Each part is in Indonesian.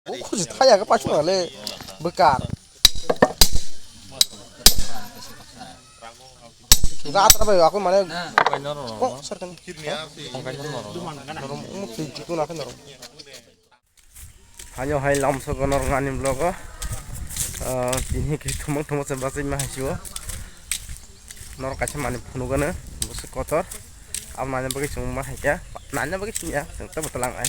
Kok ditanya ke pacu ngale bekar. Enggak apa ya aku mana kok serkan hanya hai lam so gonor ngani blogo tini ke tumang tumang sebasi mah siwo nor kaca mani punu gana bus kotor am nanya bagi cuma ya nanya bagi ya kita betulang ay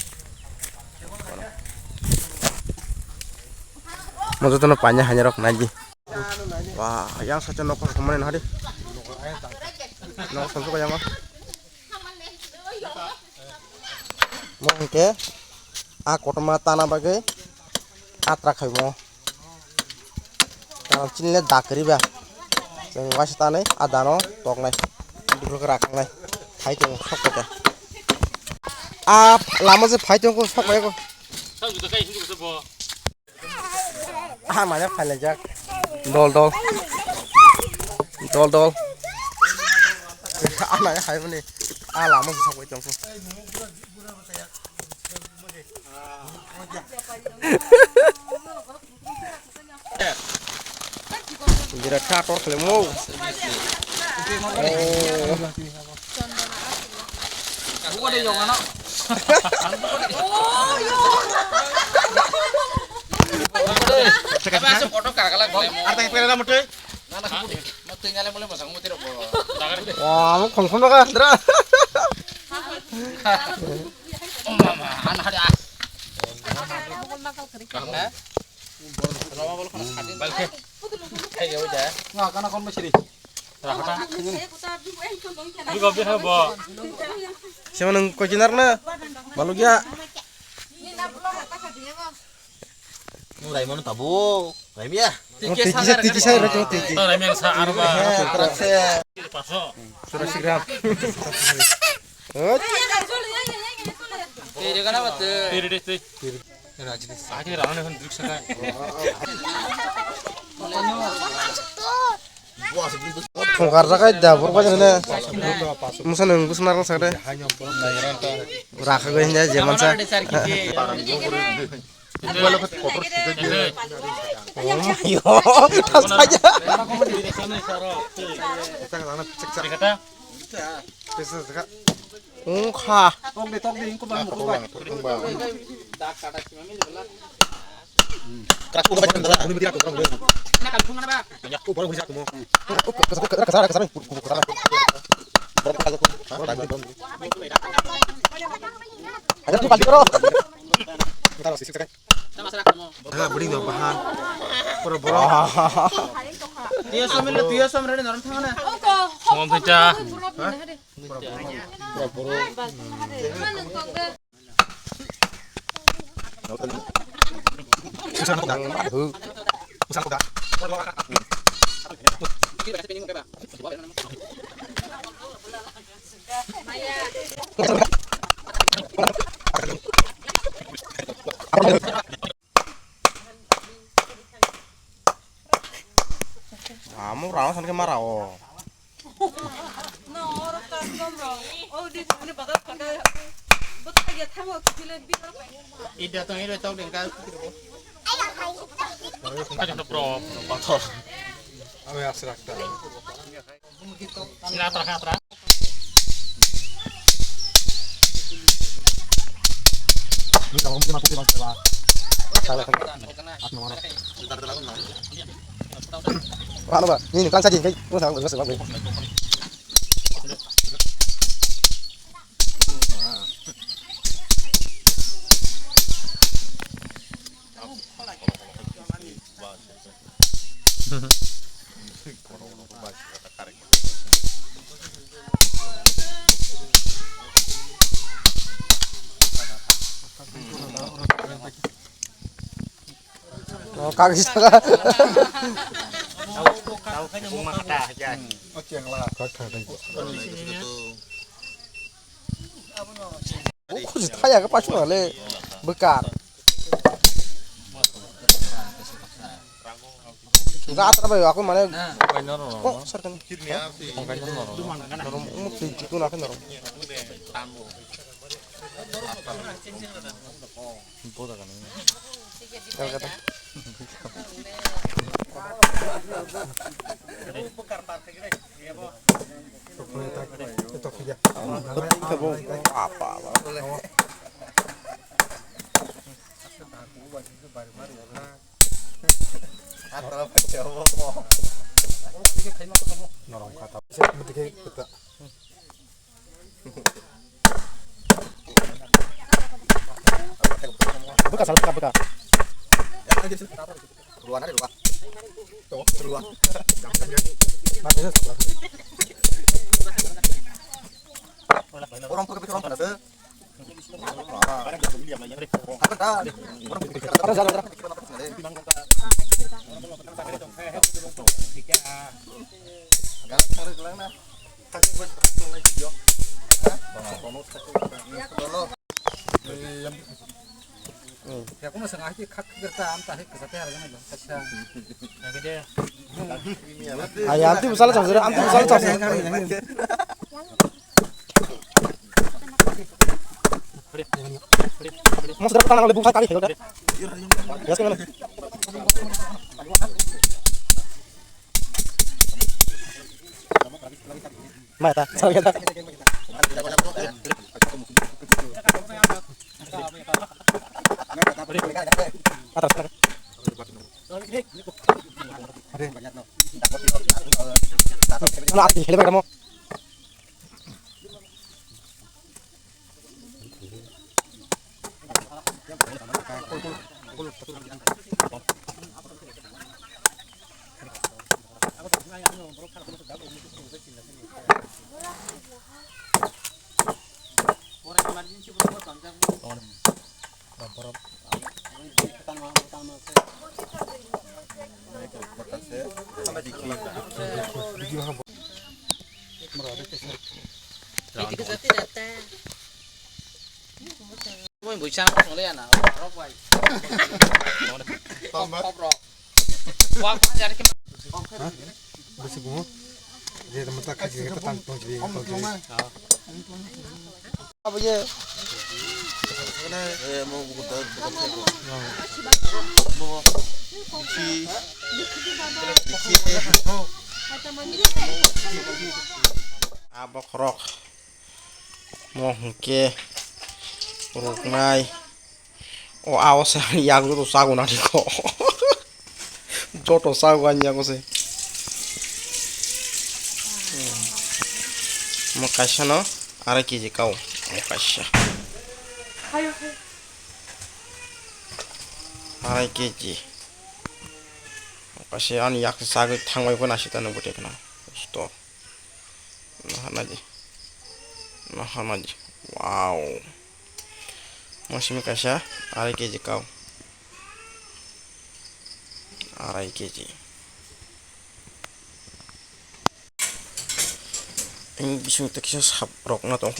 maksud tuh panjang hanya rok naji wah yang saja nokor kemarin hari nokor sampai yang mah mungkin aku tematan apa ke atrak mau kalau cinle dakri bah जों वासितानै आदानो दगनाय बेफोरखौ राखांनाय फाइथों सकते आ लामाजों फाइथोंखौ सकबायगौ आ माने फाइलाय जाक दल दल दल दल आ माने हायबोनि आ लामाजों सकबाय दंखौ Jira trator kelemo. Bukan deh yang mana? Oh, yo. Masuk foto kakak kelemo. Artinya pelena mute. Nana kamu mute ngale mulai masang mute rok. Wah, mau kongkong dong kan, Dra. Mama, anak ada. Karena kenapa boleh kena kadin? Balik. Ya udah. Nggak karena kon masih di. Rakata. Di kopi hebo. Siapa nang kocinarna? Malu ya. Mulai mana tabu? Lain ya. Tiki saya receh tiki. Lain yang saar ba. Pasok. Sudah siram. Tiri kana wat. Tiri deh. Aja rana kan duduk sekali. Tongkar sakai dapur banyak nih. Musa nunggu semarang sakit. Rakah gue hanya zaman saya. Yo, tas aja. Ungkah. Tok di, aku bang. Keras aku baca kendala, aku tidak tahu orang. Nak kalpung mana ba? Ya aku baru bisa kamu. Kesana. Ada tuh pagi bro. Entar sisi kan. Sama sarak kamu. Enggak beri dong bahan. Boro-boro. Dia somel noran thangana. Ngom pecah. Boro-boro. Susah nak Usah kuda. Kamu rawan sampai marah. Ida tong ini tong dengkal. Aja pro motor. Awe abstrak ta. Ngatra. Ini kalau mungkin aku tidak salah. Salah kan. Atma mana? Wah, apa? Ini kan saja kayak gua tahu enggak sebab. Oh, kagak bisa. Tahu kan yang mau mata aja. Oke, yang lah. Kagak ada. Oh, kok ditanya ke pacu ngale bekar. Enggak apa ya aku mana kok serkan norong umut itu nak norong Kalau kata. Apa? Bekas, bekas. Ruan ada dua. Tuh, ruan. Orang pakai orang pada tuh. Ya aku masang aja kak kerja antah ke sate harga nih kasih. Gede. Ayah anti misalnya campur, anti misalnya campur. Mau sedang tangan lebih kali ya udah. Ya sekarang. Mata, saya kata. Atas. Mana hati, lepas kamu. Buổi buổi sáng không lên à? Nó quay. Không rồi. Qua ra cái. Bersih bunga. Dia teman tak kerja kita tantang jadi. Apa je? Mau buku tahu buku Abok rok. Mongke. Ruknai. Oh awas yang itu sagu nanti kok. Jodoh sagu aja aku sih. Makasih no. Ara kiji kau. Makasih. Ara kiji. Makasih an yak sagu tangwai pun nasi tanah putih kena. Stop. Nah aja. Wow. Masih makasih. Ara kiji kau. Ara kiji. Ini bisa kita kisah sabrok na tong.